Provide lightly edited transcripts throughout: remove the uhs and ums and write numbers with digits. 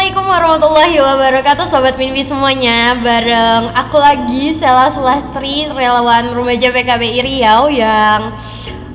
Assalamualaikum warahmatullahi wabarakatuh, Sobat Minbi semuanya. Bareng aku lagi, Sela Sulastri, relawan Remaja PKBI Riau yang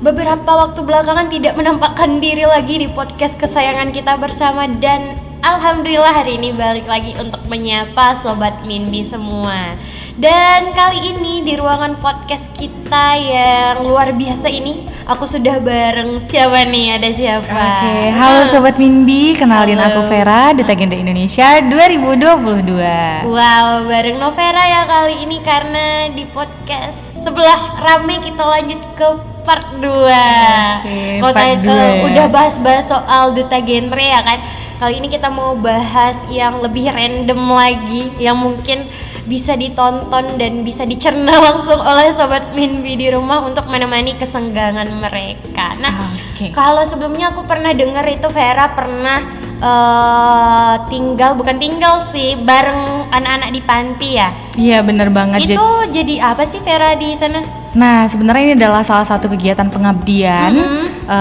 beberapa waktu belakangan tidak menampakkan diri lagi di podcast kesayangan kita bersama. Dan alhamdulillah hari ini balik lagi untuk menyapa Sobat Minbi semua. Dan kali ini di ruangan podcast kita yang luar biasa ini, aku sudah bareng siapa nih? Ada siapa? Oke, halo Sobat Minbi, kenalin Halo. aku Vera, Duta Gender Indonesia 2022. Wow, bareng Novera ya kali ini karena di podcast sebelah rame kita lanjut ke part 2. Oke, Kalau part tadi dua ya. udah bahas-bahas soal duta genre ya kan. Kali ini kita mau bahas yang lebih random lagi, yang mungkin bisa ditonton dan bisa dicerna langsung oleh Sobat Minbi di rumah untuk menemani kesenggangan mereka. Nah, Oke. kalau sebelumnya aku pernah dengar itu Vera pernah bukan tinggal sih bareng anak-anak di panti ya. Iya bener banget. Itu jadi apa sih Vera di sana? Nah sebenarnya ini adalah salah satu kegiatan pengabdian,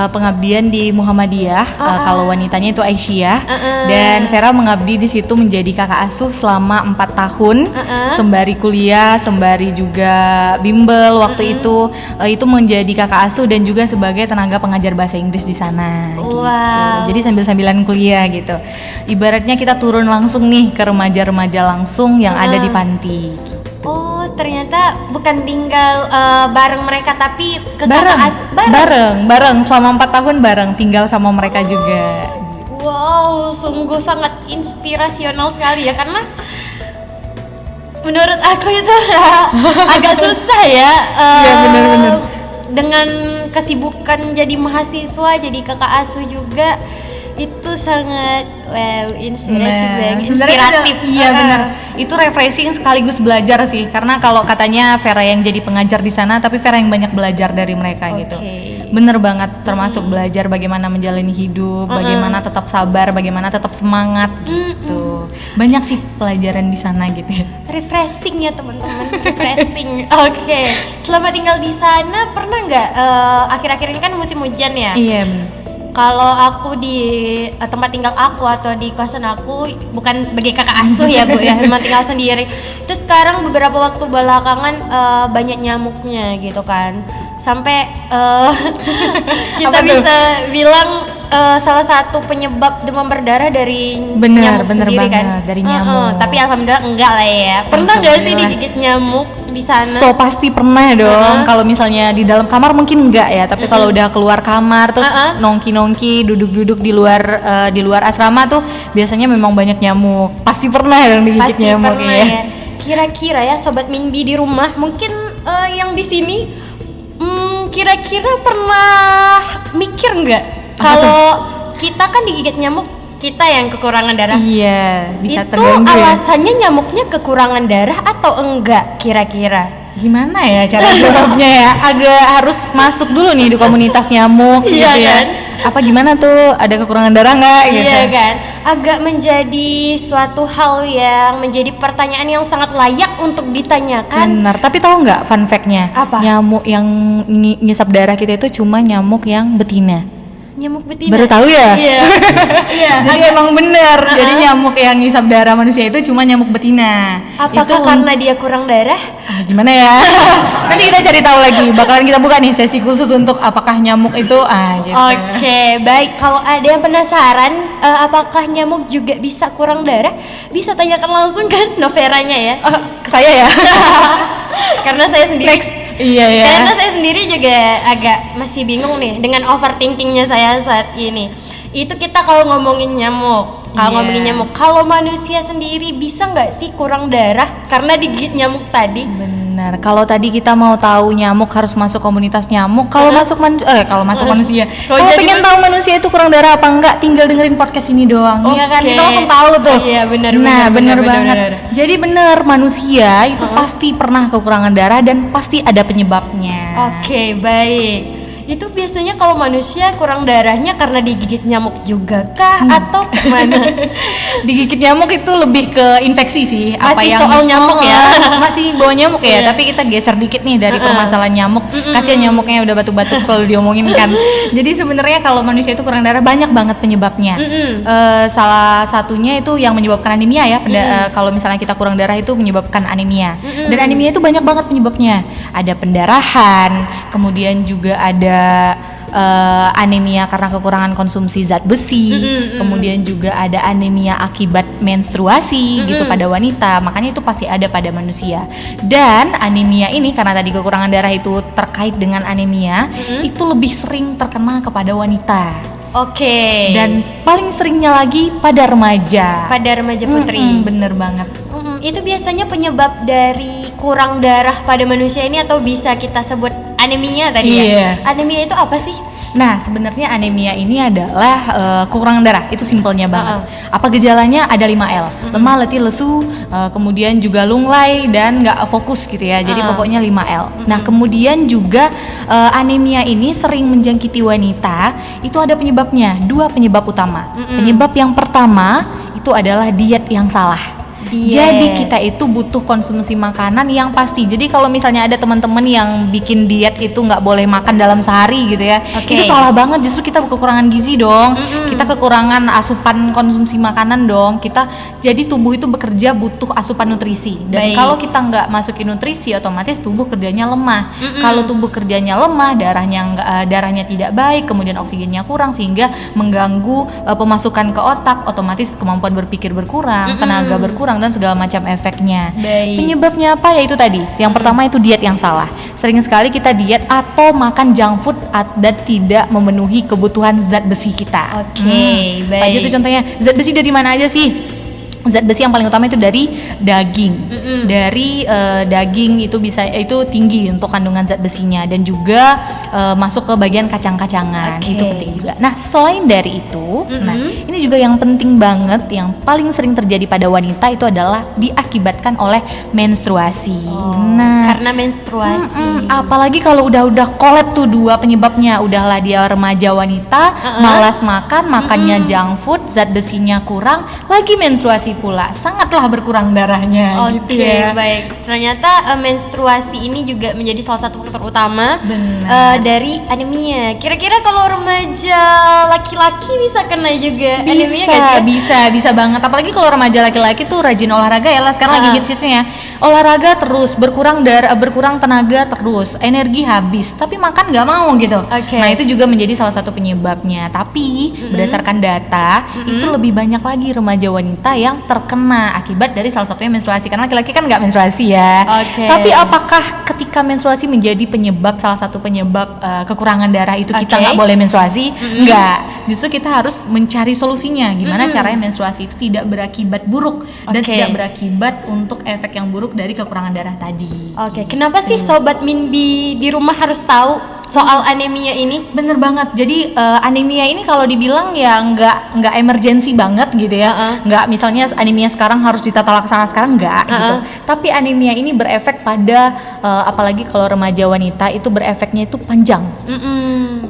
pengabdian di Muhammadiyah. Kalau wanitanya itu Aisyah. Dan Vera mengabdi di situ menjadi kakak asuh selama 4 tahun, sembari kuliah, sembari juga bimbel waktu itu menjadi kakak asuh dan juga sebagai tenaga pengajar bahasa Inggris di sana. Gitu. Wow. Jadi sambil-sambilan kuliah gitu. Ibaratnya kita turun langsung nih ke remaja-remaja langsung yang ada di panti. Oh, ternyata bukan tinggal bareng mereka tapi ke bareng selama 4 tahun bareng tinggal sama mereka juga. Wow, sungguh sangat inspirasional sekali ya, karena menurut aku itu agak susah ya. Iya, benar-benar. Dengan kesibukan jadi mahasiswa, jadi kakak asuh juga, itu sangat inspiratif. Iya benar. Itu refreshing sekaligus belajar sih, karena kalau katanya Vera yang jadi pengajar di sana, tapi Vera yang banyak belajar dari mereka gitu. Bener banget, termasuk belajar bagaimana menjalani hidup, bagaimana tetap sabar, bagaimana tetap semangat gitu. Banyak sih pelajaran di sana gitu. Refreshing ya teman-teman, refreshing. Oke. Selama tinggal di sana pernah nggak akhir-akhir ini kan musim hujan ya? Iya bener. Kalau aku di tempat tinggal aku atau di kosan aku, bukan sebagai kakak asuh ya Bu ya, memang tinggal sendiri. Terus sekarang beberapa waktu belakangan banyak nyamuknya gitu kan. Sampai kita Apa tuh? bisa bilang salah satu penyebab demam berdarah dari Bener nyamuk sendiri banget, kan. dari nyamuk. Tapi alhamdulillah enggak lah ya. Pernah nggak sih Alhamdulillah. digigit nyamuk di sana? So pasti pernah dong. Kalau misalnya di dalam kamar mungkin enggak ya, tapi kalau udah keluar kamar terus nongki-nongki, duduk-duduk di luar asrama tuh biasanya memang banyak nyamuk. Pasti pernah dong digigit Pasti nyamuk pernah ya. ya. Kira-kira ya Sobat Minbi di rumah, mungkin yang di sini kira-kira pernah mikir nggak kalau kita kan digigit nyamuk, kita yang kekurangan darah. Iya, bisa Itu terganggu ya. alasannya nyamuknya kekurangan darah atau enggak kira-kira? Gimana ya cara jawabnya ya? Agak harus masuk dulu nih di komunitas nyamuk gitu Iya ya. kan? Apa gimana tuh? Ada kekurangan darah nggak gitu? Iya kan? Agak menjadi suatu hal yang menjadi pertanyaan yang sangat layak untuk ditanyakan. Benar, tapi tahu nggak fun fact-nya? Apa? Nyamuk yang ngisap darah kita itu cuma nyamuk yang betina. Nyamuk betina. Baru tahu ya? Iya. Iya. Jadi emang bener, jadi nyamuk yang ngisap darah manusia itu cuma nyamuk betina. Apakah Itu karena dia kurang darah? gimana ya? Nanti kita cari tahu lagi. Bakalan kita buka nih sesi khusus untuk apakah nyamuk itu gitu. Oke, baik. Kalau ada yang penasaran apakah nyamuk juga bisa kurang darah, bisa tanyakan langsung kan Noveranya ya. Ke saya ya. Karena saya sendiri Iya ya. Karena saya sendiri juga agak masih bingung nih dengan overthinkingnya saya saat ini. Itu kita kalau ngomongin nyamuk. Kalau manusia sendiri bisa nggak sih kurang darah karena digigit nyamuk tadi? Benar. Kalau tadi kita mau tahu nyamuk harus masuk komunitas nyamuk. Kalau masuk manusia. Kalau pengen tahu manusia itu kurang darah apa enggak, tinggal dengerin podcast ini doang. Iya kan? Kita langsung tahu tuh. Iya benar. Nah, benar banget. Jadi benar, manusia itu pasti pernah kekurangan darah dan pasti ada penyebabnya. Oke, baik. Itu biasanya kalau manusia kurang darahnya karena digigit nyamuk juga kah atau gimana? Digigit nyamuk itu lebih ke infeksi sih. Masih soal nyamuk ya? Masih bawa nyamuk ya, tapi kita geser dikit nih dari permasalahan nyamuk. Kasihan nyamuknya udah batuk-batuk selalu diomongin kan. Jadi sebenarnya kalau manusia itu kurang darah banyak banget penyebabnya. Salah satunya itu yang menyebabkan anemia ya. Kalau misalnya kita kurang darah itu menyebabkan anemia. Dan anemia itu banyak banget penyebabnya. Ada pendarahan, kemudian juga ada anemia karena kekurangan konsumsi zat besi, kemudian juga ada anemia akibat menstruasi gitu pada wanita, makanya itu pasti ada pada manusia. Dan anemia ini karena tadi kekurangan darah itu terkait dengan anemia, itu lebih sering terkena kepada wanita. Oke. Dan paling seringnya lagi pada remaja. Pada remaja putri. Bener banget. Itu biasanya penyebab dari kurang darah pada manusia ini atau bisa kita sebut anemia tadi ya? Anemia itu apa sih? Nah, sebenarnya anemia ini adalah kekurangan darah. Itu simpelnya banget. Apa gejalanya? Ada 5L. Lemah, letih, lesu, kemudian juga lunglai dan nggak fokus gitu ya. Jadi pokoknya 5L. Nah, kemudian juga anemia ini sering menjangkiti wanita. Itu ada penyebabnya, 2 penyebab utama. Penyebab yang pertama itu adalah diet yang salah. Jadi kita itu butuh konsumsi makanan yang pasti. Jadi kalau misalnya ada teman-teman yang bikin diet itu nggak boleh makan dalam sehari gitu ya, itu salah banget. Justru kita kekurangan gizi dong. Kita kekurangan asupan konsumsi makanan dong. Jadi tubuh itu bekerja butuh asupan nutrisi. Dan kalau kita nggak masukin nutrisi, otomatis tubuh kerjanya lemah. Kalau tubuh kerjanya lemah, darahnya tidak baik, kemudian oksigennya kurang sehingga mengganggu pemasukan ke otak. Otomatis kemampuan berpikir berkurang, tenaga berkurang dan segala macam efeknya. Penyebabnya apa? Ya itu tadi. Yang pertama itu diet yang salah. Sering sekali kita diet atau makan junk food dan tidak memenuhi kebutuhan zat besi kita. Baik. Aja tuh contohnya. Zat besi dari mana aja sih? Zat besi yang paling utama itu dari daging. Dari daging itu tinggi untuk kandungan zat besinya dan juga masuk ke bagian kacang-kacangan. Itu penting juga. Nah, selain dari itu, nah ini juga yang penting banget yang paling sering terjadi pada wanita itu adalah diakibatkan oleh menstruasi. Karena menstruasi. Apalagi kalau udah kolab tuh 2 penyebabnya, udahlah dia remaja wanita, malas makannya junk food, zat besinya kurang, lagi menstruasi pula, sangatlah berkurang darahnya. Gitu ya. Baik. Ternyata menstruasi ini juga menjadi salah satu faktor utama dari anemia. Kira-kira kalau remaja laki-laki bisa kena juga anemia gak sih? Bisa banget. Apalagi kalau remaja laki-laki tuh rajin olahraga ya lah. Sekarang lagi hits-hitsnya olahraga terus, berkurang tenaga terus, energi habis, tapi makan nggak mau gitu. Nah itu juga menjadi salah satu penyebabnya. Tapi berdasarkan data itu lebih banyak lagi remaja wanita yang terkena akibat dari salah satunya menstruasi, karena laki-laki kan nggak menstruasi ya. Tapi apakah ketika menstruasi menjadi salah satu penyebab kekurangan darah itu kita nggak boleh menstruasi? Nggak, justru kita harus mencari solusinya. Gimana caranya menstruasi itu tidak berakibat buruk dan tidak berakibat untuk efek yang buruk dari kekurangan darah tadi. Kenapa sih Sobat Minbi di rumah harus tahu soal anemia ini? Bener banget. Jadi anemia ini kalau dibilang ya nggak emergensi banget gitu ya. Nggak misalnya anemia sekarang harus ditata laksana sekarang, nggak gitu. Tapi anemia ini berefek pada apalagi kalau remaja wanita itu berefeknya itu panjang.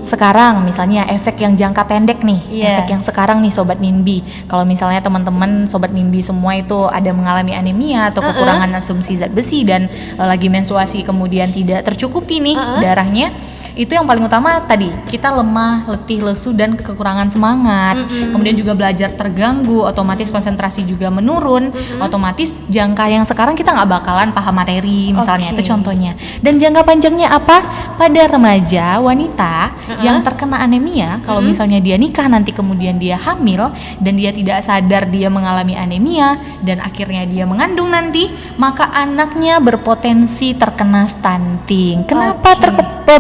Sekarang misalnya efek yang jangka pendek nih, efek yang sekarang nih Sobat Minbi. Kalau misalnya teman-teman Sobat Minbi semua itu ada mengalami anemia atau kekurangan konsumsi zat besi dan lagi menstruasi kemudian tidak tercukupi nih darahnya, itu yang paling utama tadi, kita lemah, letih, lesu, dan kekurangan semangat. Kemudian juga belajar terganggu, otomatis konsentrasi juga menurun. Otomatis jangka yang sekarang kita nggak bakalan paham materi misalnya, itu contohnya. Dan jangka panjangnya apa? Pada remaja wanita yang terkena anemia, kalau misalnya dia nikah nanti kemudian dia hamil dan dia tidak sadar dia mengalami anemia dan akhirnya dia mengandung nanti, maka anaknya berpotensi terkena stunting. Kenapa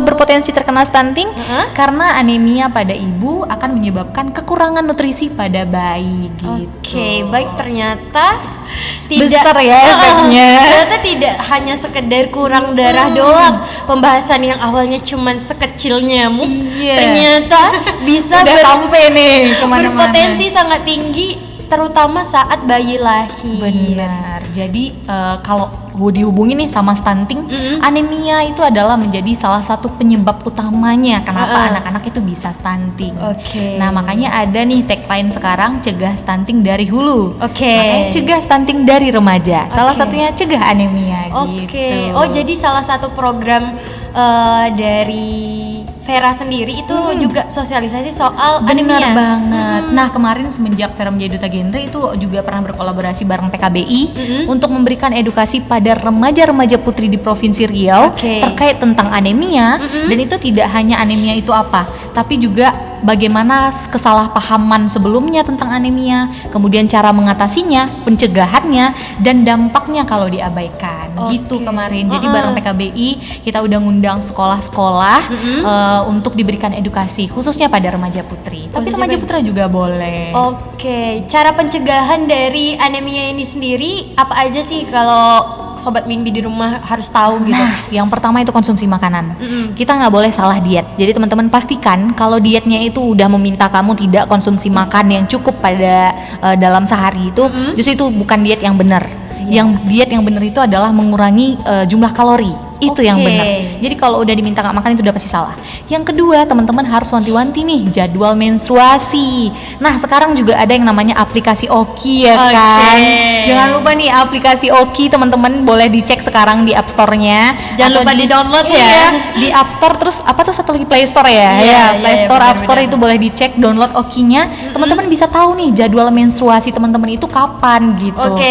berpotensi terkena stunting? Karena anemia pada ibu akan menyebabkan kekurangan nutrisi pada bayi gitu. Baik, ternyata besar ya efeknya. Ternyata tidak hanya sekedar kurang darah doang. Pembahasan yang awalnya cuman sekecil nyamuk, ternyata bisa sampai nih kemana-mana. Berpotensi sangat tinggi terutama saat bayi lahir. Benar. Jadi kalau dihubungin nih sama stunting, anemia itu adalah menjadi salah satu penyebab utamanya kenapa anak-anak itu bisa stunting. Nah, makanya ada nih tagline sekarang, cegah stunting dari hulu. Makanya cegah stunting dari remaja. Salah satunya cegah anemia gitu. Oh, jadi salah satu program dari Vera sendiri itu juga sosialisasi soal anemia. Benar banget. Nah, kemarin semenjak Vera menjadi duta genre itu juga pernah berkolaborasi bareng PKBI untuk memberikan edukasi pada remaja-remaja putri di Provinsi Riau terkait tentang anemia, dan itu tidak hanya anemia itu apa, tapi juga bagaimana kesalahpahaman sebelumnya tentang anemia, kemudian cara mengatasinya, pencegahannya, dan dampaknya kalau diabaikan. Gitu kemarin. Jadi bareng PKBI kita udah ngundang sekolah-sekolah untuk diberikan edukasi khususnya pada remaja putri. Tapi remaja putra juga boleh. Cara pencegahan dari anemia ini sendiri apa aja sih kalau Sobat Winbi di rumah harus tahu gitu? Nah, yang pertama itu konsumsi makanan. Kita nggak boleh salah diet. Jadi teman-teman pastikan kalau dietnya itu udah meminta kamu tidak konsumsi makan yang cukup pada dalam sehari itu, justru itu bukan diet yang benar. Yang diet yang benar itu adalah mengurangi jumlah kalori. Itu yang benar. Jadi kalau udah diminta nggak makan itu udah pasti salah. Yang kedua, teman-teman harus wanti-wanti nih jadwal menstruasi. Nah, sekarang juga ada yang namanya aplikasi Oki ya kan. Jangan lupa nih aplikasi Oki, teman-teman boleh dicek sekarang di App Store-nya. Jangan lupa di-download ya. Di App Store, terus apa tuh satu lagi Play Store ya? Play Store, App Store itu boleh dicek, download Oki-nya. Teman-teman bisa tahu nih jadwal menstruasi teman-teman itu kapan gitu.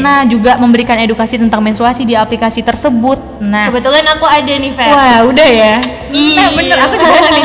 Nah, juga memberikan edukasi tentang menstruasi di aplikasi tersebut. Nah, kebetulan aku ada nih, Fer. Wah, udah ya. Nah, bener, aku juga ada nih.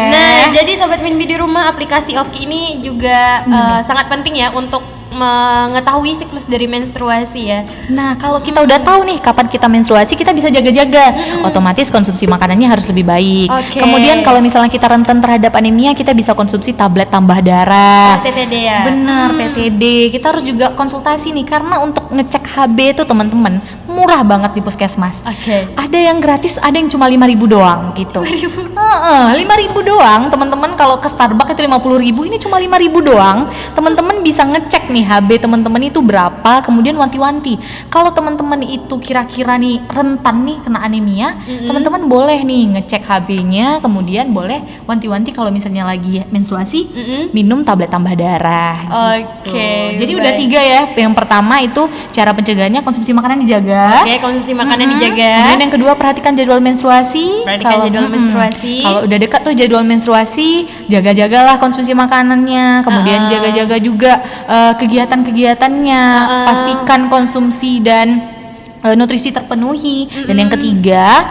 Nah, jadi Sobat Winbi di rumah, aplikasi Oki ini juga sangat penting ya untuk mengetahui siklus dari menstruasi ya. Nah, kalau kita udah tahu nih kapan kita menstruasi, kita bisa jaga-jaga. Otomatis konsumsi makanannya harus lebih baik. Kemudian kalau misalnya kita rentan terhadap anemia, kita bisa konsumsi tablet tambah darah. TTD ya. Bener, TTD. Kita harus juga konsultasi nih, karena untuk ngecek HB itu teman-teman murah banget di puskesmas. Ada yang gratis, ada yang cuma 5.000 doang gitu. 5.000 doang, teman-teman. Kalau ke Starbucks itu 50.000, ini cuma 5.000 doang. Teman-teman bisa ngecek nih HB teman-teman itu berapa, kemudian wanti-wanti. Kalau teman-teman itu kira-kira nih rentan nih kena anemia, teman-teman boleh nih ngecek HB-nya, kemudian boleh wanti-wanti kalau misalnya lagi menstruasi, minum tablet tambah darah. Jadi udah 3 ya. Yang pertama itu cara pencegahannya, konsumsi makanan dijaga. Konsumsi makanan dijaga. Kemudian yang kedua, perhatikan jadwal menstruasi. Kalau udah dekat tuh jadwal menstruasi, jaga-jagalah konsumsi makanannya. Kemudian jaga-jaga juga kegiatan-kegiatannya. Pastikan konsumsi dan nutrisi terpenuhi. Dan yang ketiga,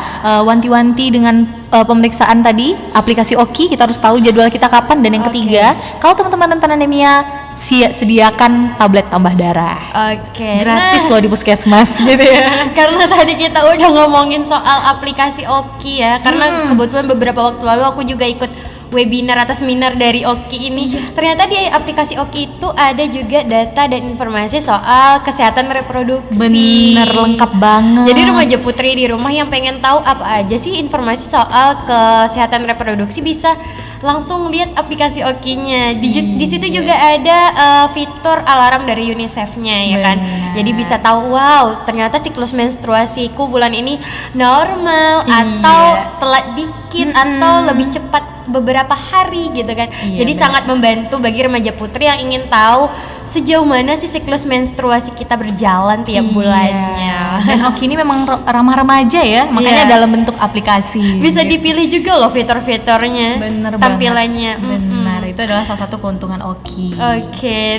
wanti-wanti dengan pemeriksaan tadi, aplikasi Oki, kita harus tahu jadwal kita kapan. Dan yang ketiga, kalau teman-teman rentan anemia, sediakan tablet tambah darah. Gratis loh di puskesmas gitu ya. Karena tadi kita udah ngomongin soal aplikasi Oki ya. Karena kebetulan beberapa waktu lalu aku juga ikut webinar atau seminar dari Oki ini. Ternyata di aplikasi Oki itu ada juga data dan informasi soal kesehatan reproduksi. Bener, lengkap banget. Jadi remaja putri di rumah yang pengen tahu apa aja sih informasi soal kesehatan reproduksi bisa langsung lihat aplikasi Oki-nya. Di situ juga ada fitur alarm dari UNICEF-nya ya kan. Jadi bisa tahu, wow, ternyata siklus menstruasiku bulan ini normal atau telat dikit atau lebih cepat beberapa hari gitu kan. Jadi sangat membantu bagi remaja putri yang ingin tahu sejauh mana sih siklus menstruasi kita berjalan tiap bulannya. Dan Oki ini memang ramah remaja ya, makanya dalam bentuk aplikasi. Bisa dipilih juga loh fitur-fiturnya. Bener tampilannya. Benar, itu adalah salah satu keuntungan Oki.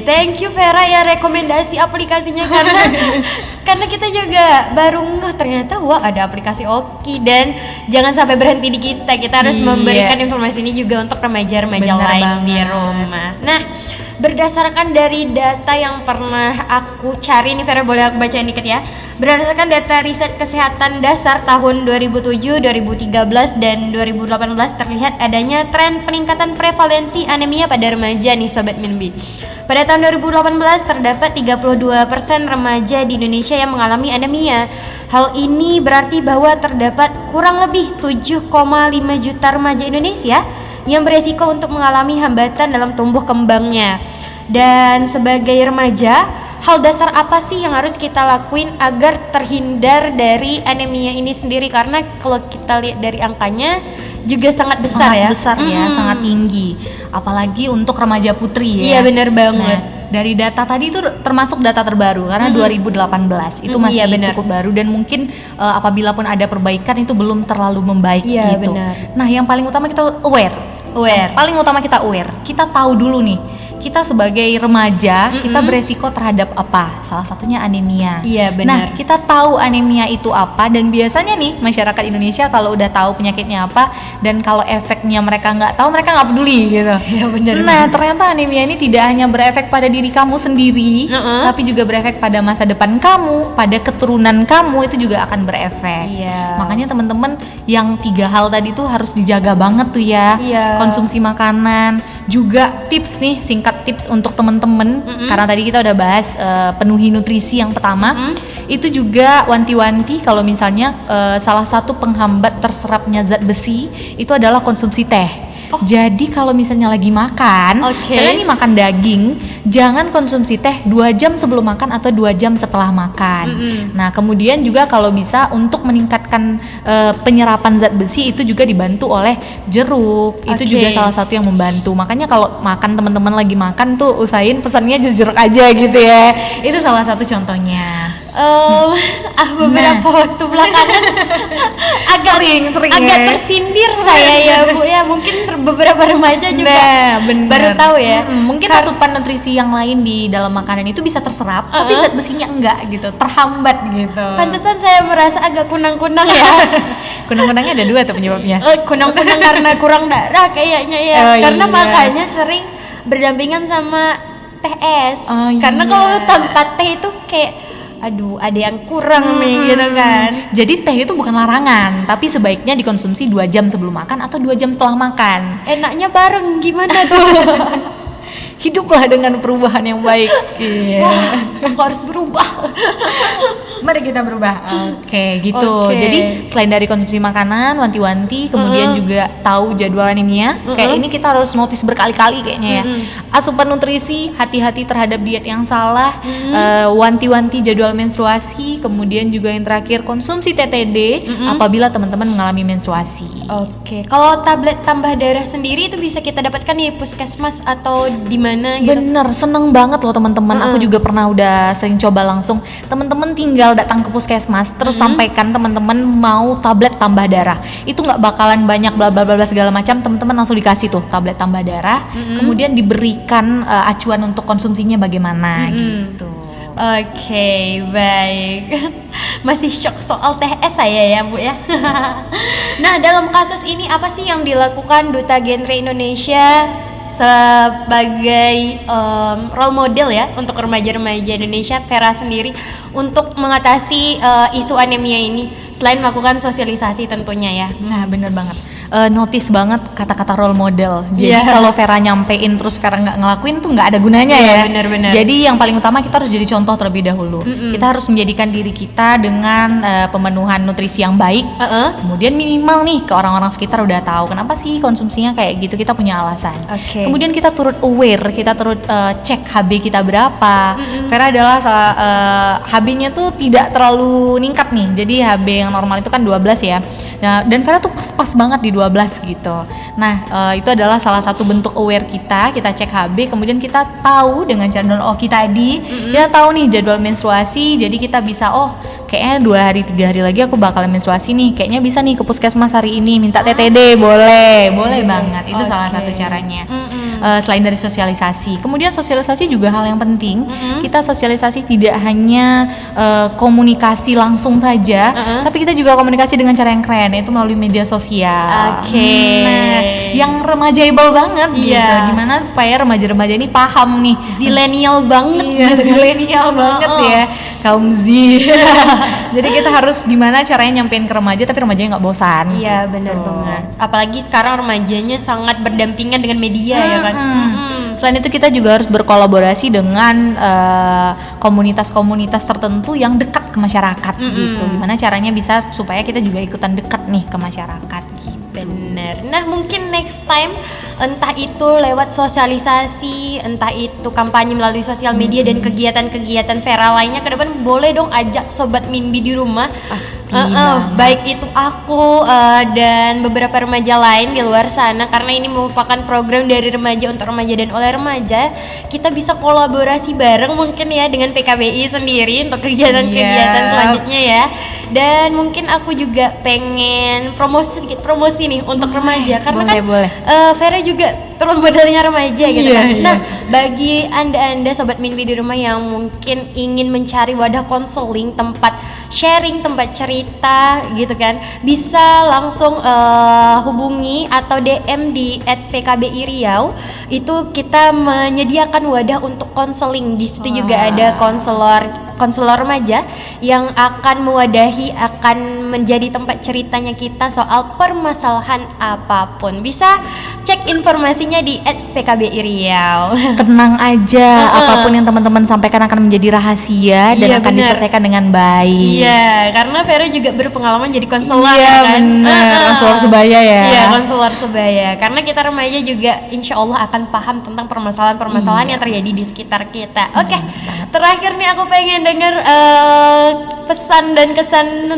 Thank you Vera ya rekomendasi aplikasinya karena kita juga baru ngeh ternyata wah ada aplikasi Oki. Dan jangan sampai berhenti di kita harus memberikan informasi ini juga untuk remaja-remaja lain di rumah. Nah, berdasarkan dari data yang pernah aku cari nih Vera, boleh aku bacain dikit ya. Berdasarkan data riset kesehatan dasar tahun 2007, 2013, dan 2018 terlihat adanya tren peningkatan prevalensi anemia pada remaja nih Sobat Minbi. Pada tahun 2018 terdapat 32% remaja di Indonesia yang mengalami anemia. Hal ini berarti bahwa terdapat kurang lebih 7,5 juta remaja Indonesia yang beresiko untuk mengalami hambatan dalam tumbuh kembangnya. Dan sebagai remaja, hal dasar apa sih yang harus kita lakuin agar terhindar dari anemia ini sendiri? Karena kalau kita lihat dari angkanya juga sangat besar ya. Besar ya, sangat tinggi. Apalagi untuk remaja putri ya. Iya, benar banget. Nah, dari data tadi itu termasuk data terbaru karena 2018 itu masih cukup baru dan mungkin apabila pun ada perbaikan itu belum terlalu membaik gitu. Benar. Nah, yang paling utama kita aware. Paling utama kita aware. Kita tahu dulu nih, kita sebagai remaja kita beresiko terhadap apa? Salah satunya anemia. Iya, benar. Nah, kita tahu anemia itu apa dan biasanya nih masyarakat Indonesia kalau udah tahu penyakitnya apa dan kalau efeknya mereka nggak tahu, mereka nggak peduli gitu. Iya, benar. Nah, ternyata anemia ini tidak hanya berefek pada diri kamu sendiri, tapi juga berefek pada masa depan kamu, pada keturunan kamu itu juga akan berefek. Iya. Makanya teman-teman yang 3 hal tadi tuh harus dijaga banget tuh ya. Iya. Konsumsi makanan, juga tips nih, singkat tips untuk teman-teman karena tadi kita udah bahas penuhi nutrisi yang pertama. Itu juga wanti-wanti kalau misalnya salah satu penghambat terserapnya zat besi itu adalah konsumsi teh. Jadi kalau misalnya lagi makan, misalnya nih makan daging, jangan konsumsi teh 2 jam sebelum makan atau 2 jam setelah makan. Nah, kemudian juga kalau bisa untuk meningkatkan penyerapan zat besi itu juga dibantu oleh jeruk. Itu juga salah satu yang membantu. Makanya kalau makan, teman-teman lagi makan tuh usahain pesannya jus jeruk aja gitu ya. Itu salah satu contohnya. Beberapa waktu belakangan agak sering agak ya. tersindir saya ya Bu ya, mungkin beberapa remaja juga baru tahu ya. Mungkin asupan nutrisi yang lain di dalam makanan itu bisa terserap, tapi zat besinya enggak gitu, terhambat gitu. Pantesan saya merasa agak kunang-kunang ya. Kunang-kunangnya ada 2 tuh penyebabnya. Kunang-kunang karena kurang darah kayaknya ya. Karena makanya sering berdampingan sama teh es. Karena kalau tanpa teh itu kayak aduh, ada yang kurang nih gitu kan. Jadi teh itu bukan larangan, tapi sebaiknya dikonsumsi 2 jam sebelum makan atau 2 jam setelah makan. Enaknya bareng gimana tuh? Hiduplah dengan perubahan yang baik. Wah, aku harus berubah. Mari kita berubah. Oke, gitu. Jadi selain dari konsumsi makanan, wanti-wanti, kemudian juga tahu jadwal anemia. Kayak ini kita harus notice berkali-kali kayaknya ya. Asupan nutrisi, hati-hati terhadap diet yang salah, wanti-wanti jadwal menstruasi, kemudian juga yang terakhir konsumsi TTD apabila teman-teman mengalami menstruasi. Kalau tablet tambah darah sendiri itu bisa kita dapatkan di puskesmas atau di mana gitu? Bener, seneng banget loh teman-teman. Aku juga pernah udah sering coba langsung. Teman-teman tinggal datang ke puskesmas, terus sampaikan teman-teman mau tablet tambah darah. Itu nggak bakalan banyak bla bla bla segala macam. Teman-teman langsung dikasih tuh tablet tambah darah. Kemudian diberikan acuan untuk konsumsinya bagaimana gitu. Baik. Masih shock soal THS saya ya Bu ya. Nah, dalam kasus ini apa sih yang dilakukan Duta Genre Indonesia sebagai role model ya untuk remaja-remaja Indonesia, Vera sendiri, untuk mengatasi isu anemia ini selain melakukan sosialisasi tentunya ya? Nah, bener banget. Notice banget kata-kata role model. Jadi kalau Vera nyampein terus Vera nggak ngelakuin tuh nggak ada gunanya ya. Benar-benar. Jadi yang paling utama kita harus jadi contoh terlebih dahulu. Kita harus menjadikan diri kita dengan pemenuhan nutrisi yang baik. Kemudian minimal nih ke orang-orang sekitar udah tahu kenapa sih konsumsinya kayak gitu, kita punya alasan. Kemudian kita turut aware, kita turut cek HB kita berapa. Vera adalah HB-nya tuh tidak terlalu ningkat nih. Jadi HB yang normal itu kan 12 ya. Nah, dan Vera tuh pas-pas banget di 12 gitu. Nah, itu adalah salah satu bentuk aware kita cek HB, kemudian kita tahu dengan jadwal OKI tadi, kita tahu nih jadwal menstruasi, jadi kita bisa, kayaknya 2 hari 3 hari lagi aku bakalan menstruasi nih, kayaknya bisa nih ke puskesmas hari ini minta TTD, boleh banget, itu salah satu caranya. Selain dari sosialisasi, kemudian sosialisasi juga hal yang penting. Kita sosialisasi tidak hanya komunikasi langsung saja, tapi kita juga komunikasi dengan cara yang keren, yaitu melalui media sosial. Nah, yang remajaable banget gitu. Gimana supaya remaja-remaja ini paham nih, zilenial banget. Zilenial banget ya, kaum Z. Jadi kita harus gimana caranya nyampein ke remaja tapi remajanya nggak bosan. Iya, benar banget. Apalagi sekarang remajanya sangat berdampingan dengan media ya kan. Selain itu kita juga harus berkolaborasi dengan komunitas-komunitas tertentu yang dekat ke masyarakat gitu. Gimana caranya bisa supaya kita juga ikutan dekat nih ke masyarakat gitu. benar. Nah, mungkin next time entah itu lewat sosialisasi, entah itu kampanye melalui sosial media dan kegiatan-kegiatan Vera lainnya ke depan, boleh dong ajak sobat Minbi di rumah. Pasti Baik itu aku dan beberapa remaja lain di luar sana, karena ini merupakan program dari remaja untuk remaja dan oleh remaja. Kita bisa kolaborasi bareng mungkin ya dengan PKBI sendiri untuk kegiatan-kegiatan selanjutnya ya. Dan mungkin aku juga pengen promosi nih untuk remaja, karena boleh. Vera juga role modelnya remaja gitu kan. Iya. Nah, bagi anda sobat Minbi di rumah yang mungkin ingin mencari wadah konseling, tempat sharing, tempat cerita gitu kan, bisa langsung hubungi atau DM di @pkbi Riau. Itu kita menyediakan wadah untuk konseling. Di situ juga ada konselor remaja yang akan mewadahi, akan menjadi tempat ceritanya kita soal permasalahan apapun. Bisa cek informasinya di @pkbi Riau. Tenang aja, apapun yang teman-teman sampaikan akan menjadi rahasia dan Iya, akan benar. diselesaikan dengan baik. Iya, karena Vera juga berpengalaman jadi konselor Iya, kan. benar. Konselor sebaya ya. Iya, konselor sebaya. Karena kita remaja juga insya Allah akan paham tentang permasalahan-permasalahan yang terjadi di sekitar kita. Oke, terakhir nih aku pengen dengar pesan dan kesan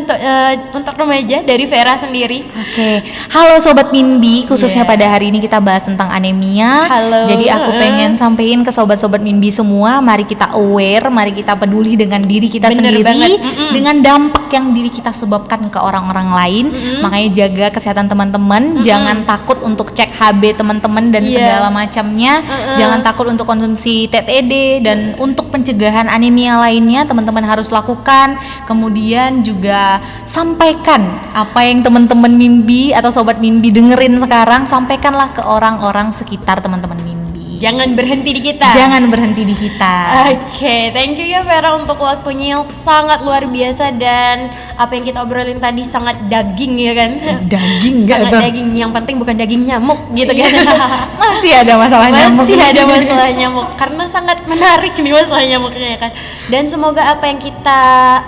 untuk remaja dari Vera sendiri. Oke, halo Sobat Minbi, khususnya pada hari ini kita bahas tentang anemia. Halo. Jadi aku pengen sampein ke Sobat-Sobat Minbi semua, mari kita aware, mari kita peduli dengan diri kita Bener sendiri, banget. dengan dampak yang diri kita sebabkan ke orang-orang lain. Makanya jaga kesehatan teman-teman, jangan takut untuk cek HB teman-teman dan Iya. segala macamnya. Jangan takut untuk konsumsi TTD dan untuk pencegahan anemia lainnya teman-teman harus lakukan. Kemudian juga sampaikan apa yang teman-teman Minbi atau Sobat Minbi dengerin sekarang, sampaikanlah ke orang-orang sekitar teman-teman Minbi. Jangan berhenti di kita. Jangan berhenti di kita. Oke, thank you ya Vera untuk waktunya yang sangat luar biasa, dan apa yang kita obrolin tadi sangat daging ya kan. Daging nggak Sangat tuh? daging, yang penting bukan daging nyamuk gitu kan. Masih ada masalah nyamuk. Masih ada masalah nyamuk, karena sangat menarik nih masalah nyamuknya ya kan. Dan semoga apa yang kita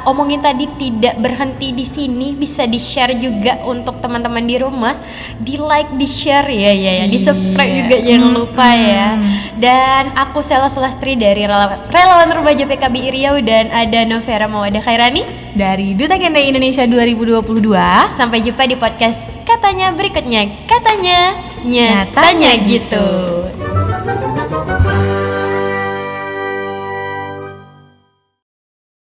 omongin tadi tidak berhenti di sini, bisa di-share juga untuk teman-teman di rumah, di-like, di-share ya, di-subscribe juga jangan lupa ya. Dan aku Sela Sulastri dari Relawan Remaja PKBI Riau, dan ada Novera Mawada Khairani Dari Duta Gender Indonesia 2022. Sampai jumpa di podcast katanya berikutnya. Katanya Nyatanya nyatanya gitu.